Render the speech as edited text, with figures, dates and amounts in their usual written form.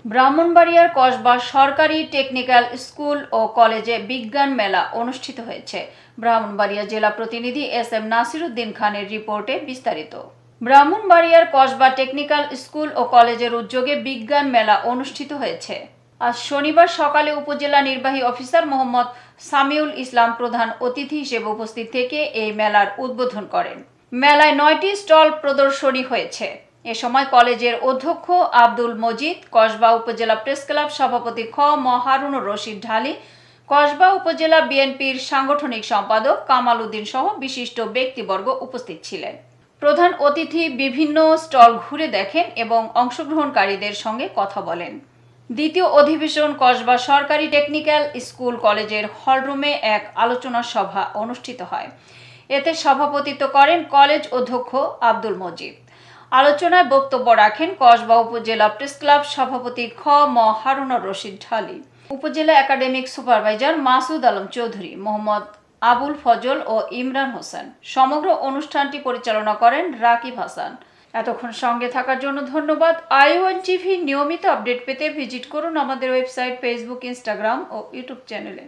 ব্রাহ্মণবাড়িয়ার কসবা সরকারি technical school ও কলেজে বিজ্ঞান মেলা অনুষ্ঠিত হয়েছে। ব্রাহ্মণবাড়িয়া জেলা প্রতিনিধি এস.এম. নাসিরউদ্দিন খানের রিপোর্টে বিস্তারিত। ব্রাহ্মণবাড়িয়ার কসবা টেকনিক্যাল স্কুল ও কলেজের উদ্যোগে বিজ্ঞান মেলা অনুষ্ঠিত হয়েছে। আজ শনিবার সকালে উপজেলা নির্বাহী অফিসার মোহাম্মদ সামিউল ইসলাম প্রধান অতিথি হিসেবে উপস্থিত থেকে এই মেলার উদ্বোধন করেন। মেলায় 9টি স্টল প্রদর্শনী হয়েছে। এ সময় কলেজের অধ্যক্ষ আব্দুল মজিদ, কসবা উপজেলা প্রেস ক্লাব সভাপতি খ ম হারুনুর রশিদ ঢালী, কসবা উপজেলা বিএনপির সাংগঠনিক সম্পাদক কামাল উদ্দিন সহ বিশিষ্ট ব্যক্তিবর্গ উপস্থিত ছিলেন। প্রধান অতিথি বিভিন্ন স্টল ঘুরে দেখেন এবং অংশগ্রহণকারীদের সঙ্গে কথা বলেন। দ্বিতীয় অধিবেশন কসবা সরকারি টেকনিক্যাল স্কুল কলেজের হলরুমে এক আলোচনা সভা অনুষ্ঠিত হয়। এতে সভাপতিত্ব করেন কলেজ অধ্যক্ষ আব্দুল মজিদ। আলোচনায় বক্তব্য রাখেন কসবা উপজেলা প্রেস ক্লাব সভাপতি খ ম হারুনুর রশিদ ঢালী, উপজেলা একাডেমিক সুপারভাইজার মাসুদ আলম চৌধুরী, মোহাম্মদ আবুল ফজল ও ইমরান হোসেন। সমগ্র অনুষ্ঠানটি পরিচালনা করেন রাকিব হাসান। এতক্ষণ সঙ্গে থাকার জন্য ধন্যবাদ। আই1 টিভি নিয়মিত আপডেট পেতে ভিজিট করুন আমাদের ওয়েবসাইট, ফেসবুক, ইনস্টাগ্রাম ও ইউটিউব চ্যানেলে।